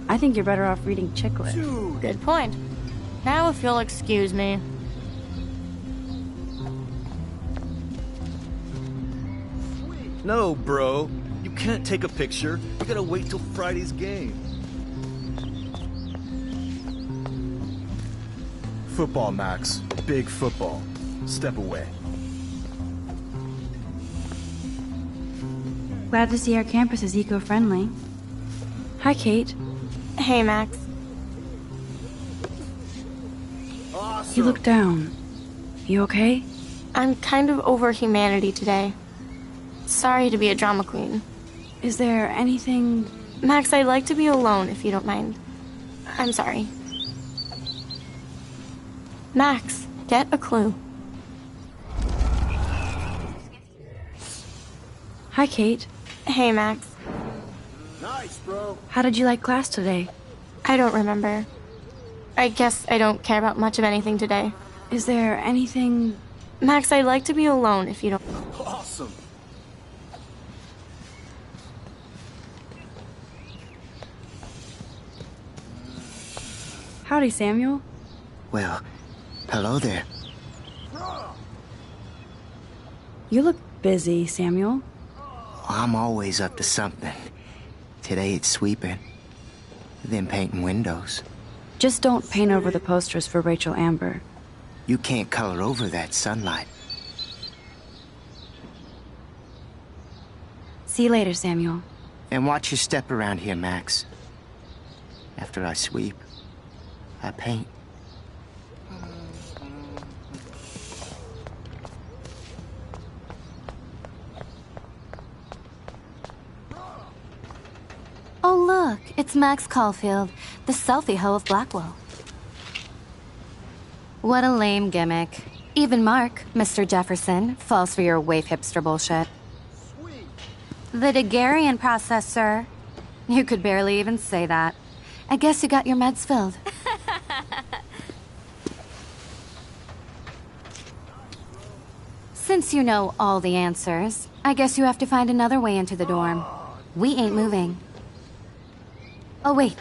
Speaker 1: I think you're better off reading chick lit.
Speaker 4: Good point. Now if you'll excuse me.
Speaker 12: No, bro. You can't take a picture. You gotta wait till Friday's game.
Speaker 15: Football, Max. Big football. Step away.
Speaker 1: Glad to see our campus is eco-friendly. Hi, Kate.
Speaker 4: Hey, Max.
Speaker 15: Awesome.
Speaker 1: You look down. You okay?
Speaker 4: I'm kind of over humanity today. Sorry to be a drama queen.
Speaker 1: Is there anything...
Speaker 4: Max, I'd like to be alone if you don't mind. I'm sorry. Max, get a clue.
Speaker 1: Hi, Kate.
Speaker 4: Hey, Max.
Speaker 15: Nice, bro.
Speaker 1: How did you like class today?
Speaker 4: I don't remember. I guess I don't care about much of anything today.
Speaker 1: Is there anything...
Speaker 4: Max, I'd like to be alone if you don't...
Speaker 15: Awesome.
Speaker 1: Howdy, Samuel.
Speaker 16: Well, hello there.
Speaker 1: You look busy, Samuel.
Speaker 16: I'm always up to something. Today it's sweeping, then painting windows.
Speaker 1: Just don't paint over the posters for Rachel Amber.
Speaker 16: You can't color over that sunlight.
Speaker 1: See you later, Samuel.
Speaker 16: And watch your step around here, Max. After I sweep, I paint.
Speaker 3: Oh, look, it's Max Caulfield, the selfie hoe of Blackwell. What a lame gimmick. Even Mark, Mr. Jefferson, falls for your waif hipster bullshit. The Daguerrean process, sir. You could barely even say that. I guess you got your meds filled. Since you know all the answers, I guess you have to find another way into the dorm. We ain't moving. Oh, wait.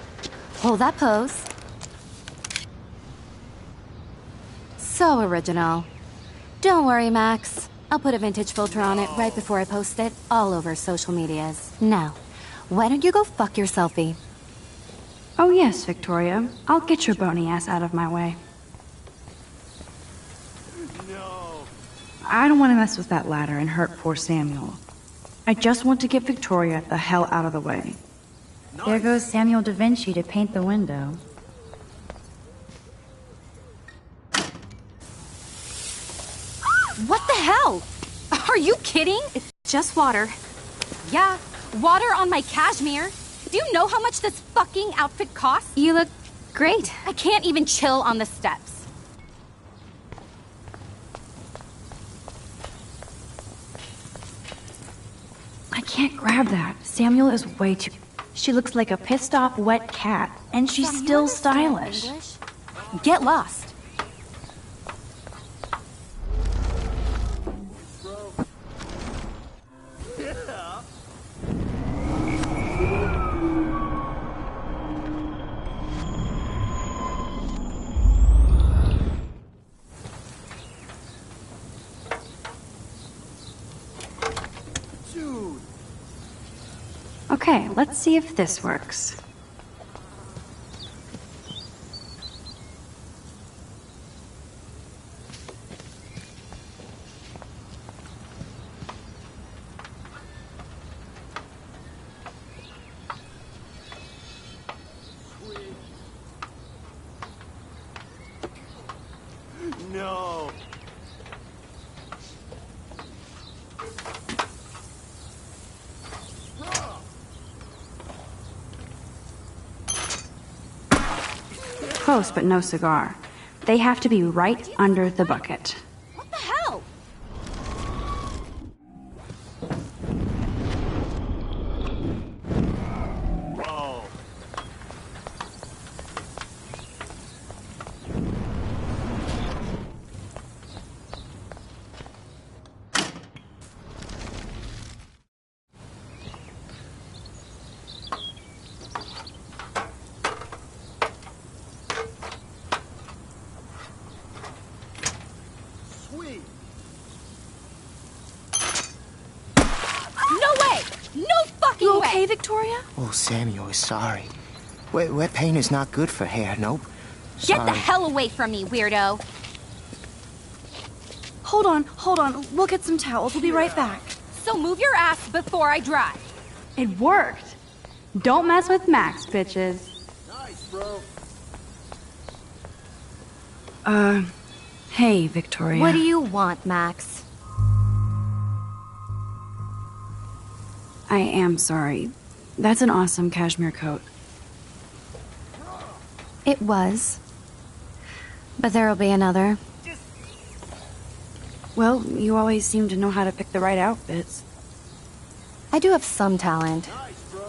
Speaker 3: Hold that pose. So original. Don't worry, Max. I'll put a vintage filter on it right before I post it all over social medias. Now, why don't you go fuck your selfie?
Speaker 1: Oh yes, Victoria. I'll get your bony ass out of my way.
Speaker 9: No.
Speaker 1: I don't want to mess with that ladder and hurt poor Samuel. I just want to get Victoria the hell out of the way. Nice. There goes Samuel da Vinci to paint the window.
Speaker 3: What the hell? Are you kidding?
Speaker 8: It's just water.
Speaker 3: Yeah, water on my cashmere. Do you know how much this fucking outfit costs?
Speaker 8: You look great.
Speaker 3: I can't even chill on the steps.
Speaker 1: I can't grab that. Samuel is way too... She looks like a pissed off wet cat, and she's still stylish.
Speaker 3: Get lost.
Speaker 1: Okay, let's see if this works.
Speaker 9: No.
Speaker 1: Close, but no cigar. They have to be right under the bucket.
Speaker 3: What the hell?
Speaker 9: Whoa.
Speaker 3: You
Speaker 5: okay, Victoria?
Speaker 16: Oh, Samuel is sorry. Wet paint is not good for hair, nope.
Speaker 3: Get
Speaker 16: Sorry.
Speaker 3: the hell away from me, weirdo.
Speaker 5: Hold on. We'll get some towels. We'll be right back.
Speaker 3: So move your ass before I drive.
Speaker 1: It worked. Don't mess with Max, bitches.
Speaker 9: Nice, bro.
Speaker 1: Hey, Victoria.
Speaker 3: What do you want, Max?
Speaker 1: I am sorry. That's an awesome cashmere coat.
Speaker 3: It was. But there'll be another.
Speaker 1: Well, you always seem to know how to pick the right outfits.
Speaker 3: I do have some talent.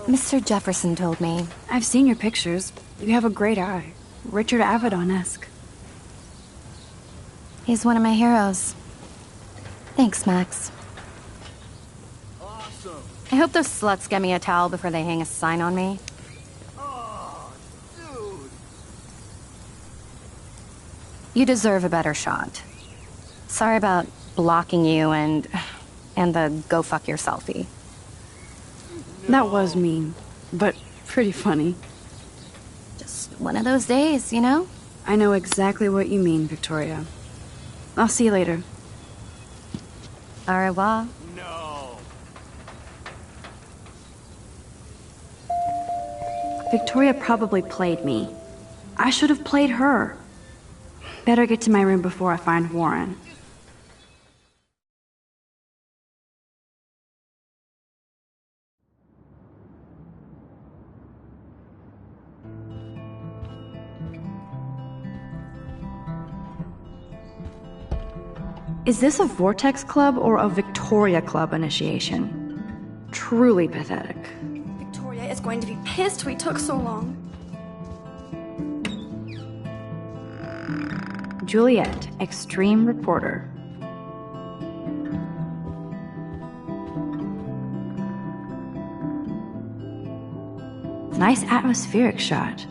Speaker 3: Mr. Jefferson told me.
Speaker 1: I've seen your pictures. You have a great eye. Richard Avedon-esque.
Speaker 3: He's one of my heroes. Thanks, Max. I hope those sluts get me a towel before they hang a sign on me.
Speaker 9: Oh, dude.
Speaker 3: You deserve a better shot. Sorry about blocking you and the go fuck your selfie.
Speaker 1: That was mean, but pretty funny.
Speaker 3: Just one of those days, you know?
Speaker 1: I know exactly what you mean, Victoria. I'll see you later.
Speaker 3: Au revoir.
Speaker 9: No.
Speaker 1: Victoria probably played me. I should have played her. Better get to my room before I find Warren. Is this a Vortex Club or a Victoria Club initiation? Truly pathetic.
Speaker 5: Victoria is going to be pissed we took so long.
Speaker 1: Juliet, extreme reporter. Nice atmospheric shot.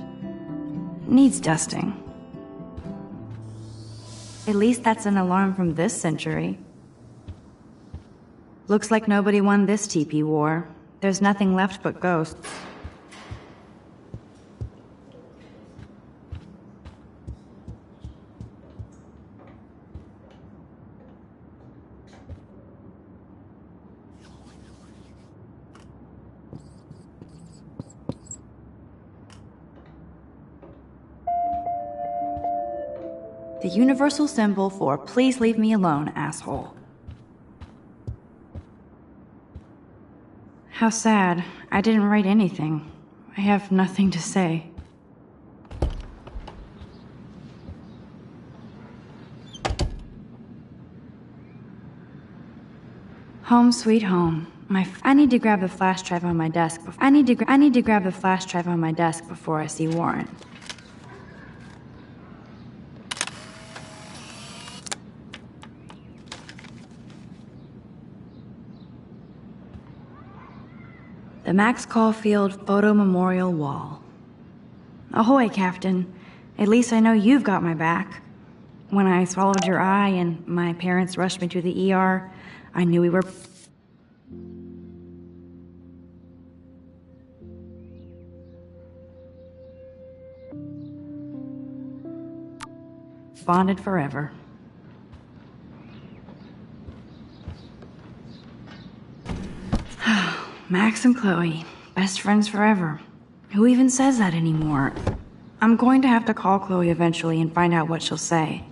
Speaker 1: Needs dusting. At least that's an alarm from this century. Looks like nobody won this TP war. There's nothing left but ghosts. universal symbol for please leave me alone, asshole. How sad. I didn't write anything. I have nothing to say. Home sweet home. I need to grab the flash drive on my desk. I need to grab the flash drive on my desk before I see Warren. The Max Caulfield Photo Memorial Wall. Ahoy, Captain. At least I know you've got my back. When I swallowed your eye and my parents rushed me to the ER, I knew we were... bonded forever. Max and Chloe, best friends forever. Who even says that anymore? I'm going to have to call Chloe eventually and find out what she'll say.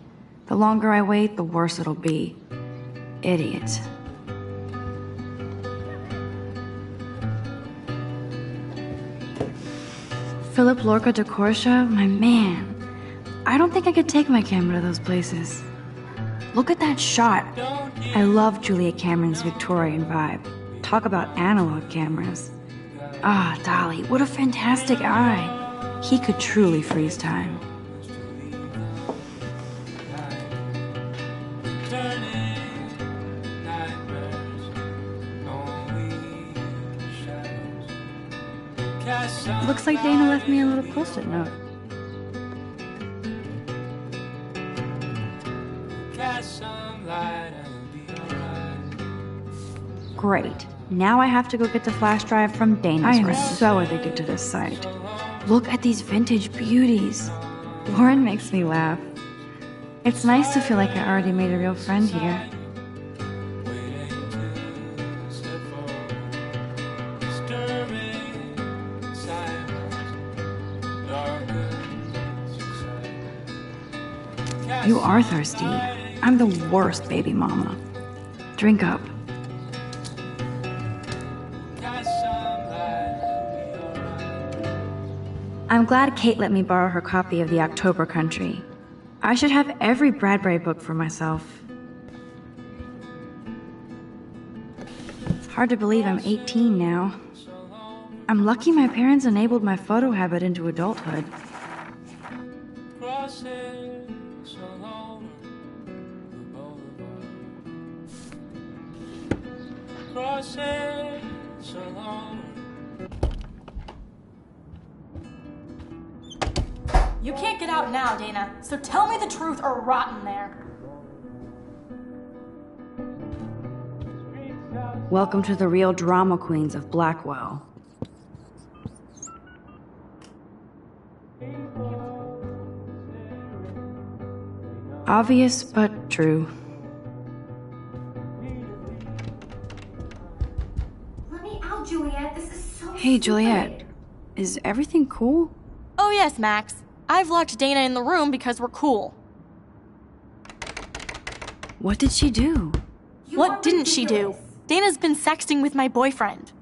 Speaker 1: The longer I wait, the worse it'll be. Idiot. Philip Lorca de Corsia, my man. I don't think I could take my camera to those places. Look at that shot. I love Julia Cameron's Victorian vibe. Talk about analog cameras. Ah, Dolly, what a fantastic eye. He could truly freeze time. Looks like Dana left me a little post-it note. Great. Now I have to go get the flash drive from Dana's room. I am so addicted to this site. Look at these vintage beauties. Warren makes me laugh. It's nice to feel like I already made a real friend here. You are thirsty. I'm the worst baby mama. Drink up. I'm glad Kate let me borrow her copy of The October Country. I should have every Bradbury book for myself. Hard to believe I'm 18 now. I'm lucky my parents enabled my photo habit into adulthood.
Speaker 4: You can't get out now, Dana, so tell me the truth or rot in there.
Speaker 1: Welcome to the real drama queens of Blackwell. Obvious, but true.
Speaker 3: Let me out, Juliet. This is so
Speaker 1: Hey, Juliet. Is everything cool?
Speaker 4: Oh yes, Max. I've locked Dana in the room because we're cool.
Speaker 1: What did she do?
Speaker 4: What didn't she do? Dana's been sexting with my boyfriend.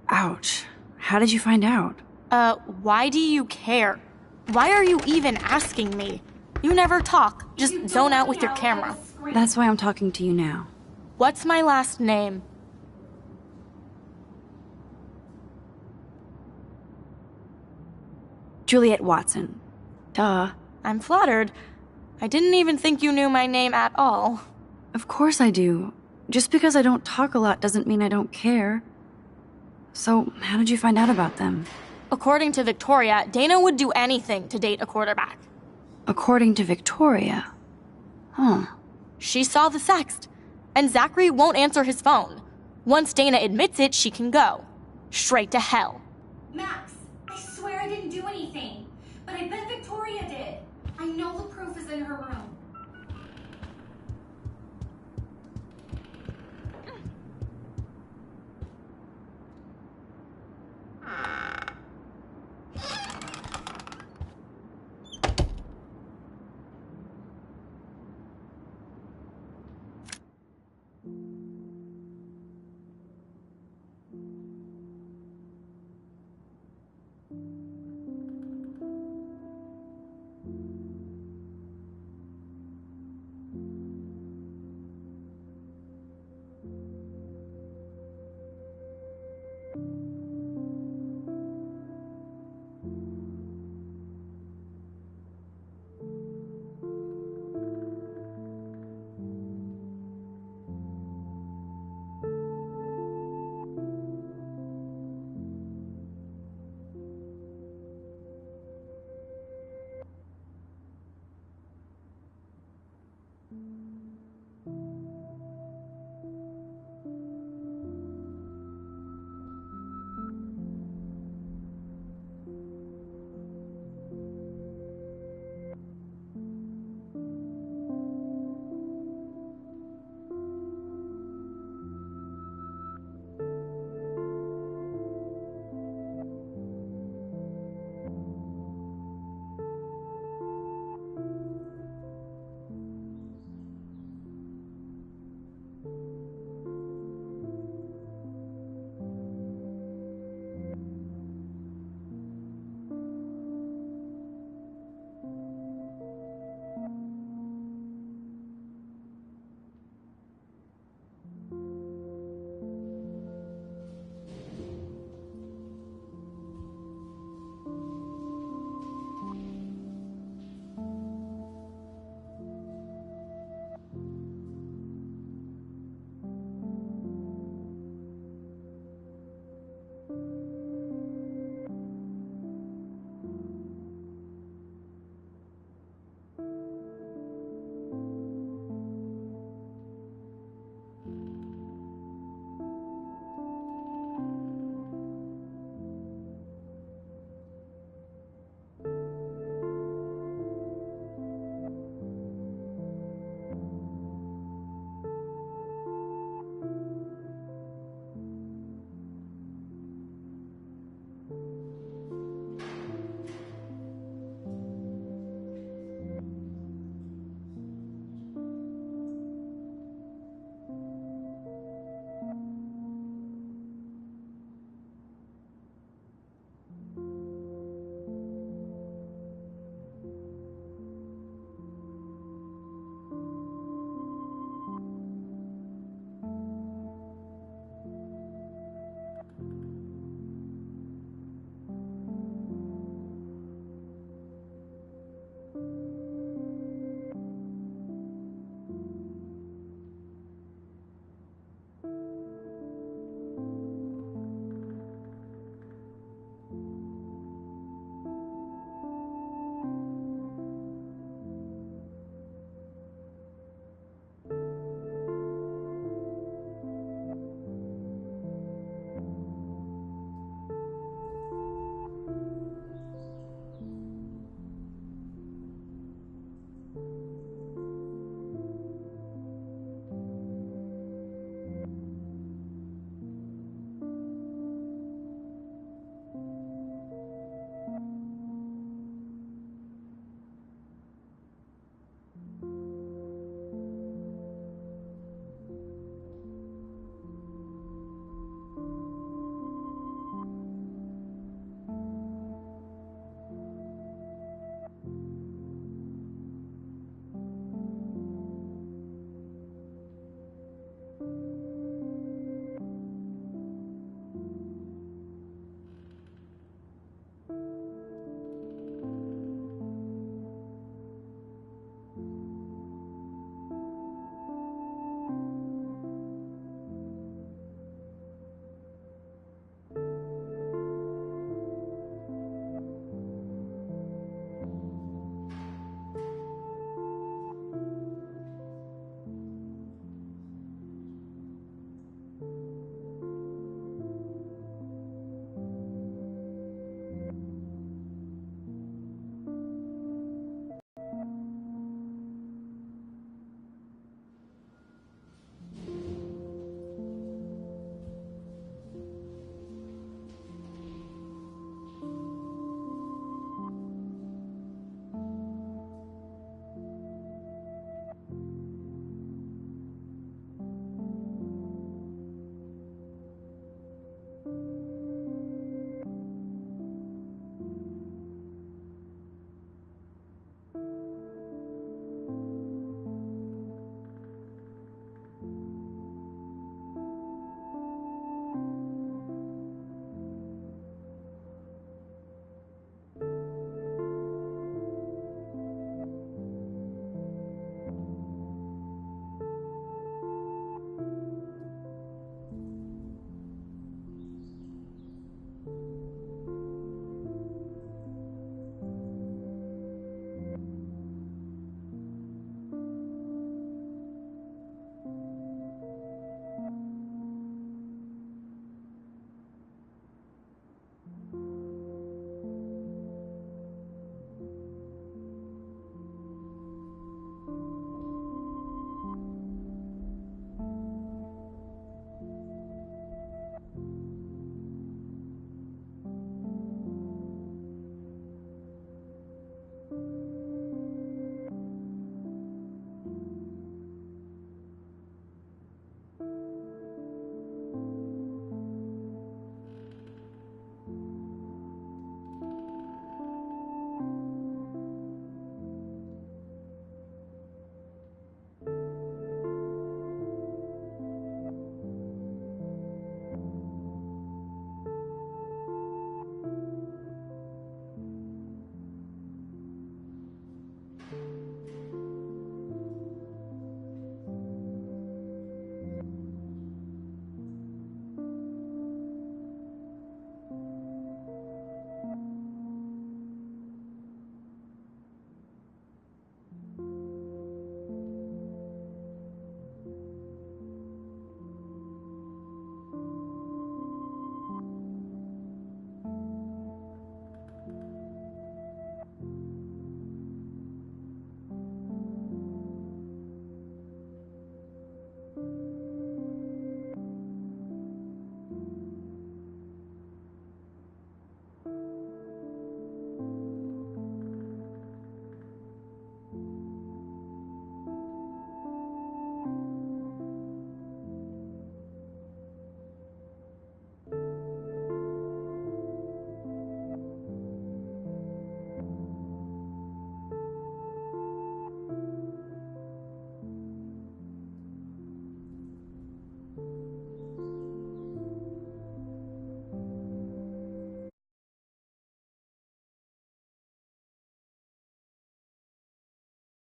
Speaker 1: Ouch. How did you find out?
Speaker 4: Why do you care? Why are you even asking me? You never talk. Just zone out with your camera.
Speaker 1: That's why I'm talking to you now.
Speaker 4: What's my last name?
Speaker 1: Juliet Watson. Duh.
Speaker 4: I'm flattered. I didn't even think you knew my name at all.
Speaker 1: Of course I do. Just because I don't talk a lot doesn't mean I don't care. So, how did you find out about them?
Speaker 4: According to Victoria, Dana would do anything to date a quarterback.
Speaker 1: According to Victoria? Huh.
Speaker 4: She saw the sext, and Zachary won't answer his phone. Once Dana admits it, she can go. Straight to hell.
Speaker 3: Max, I swear I didn't do anything. But I bet Victoria did. I know the proof is in her room.
Speaker 1: you.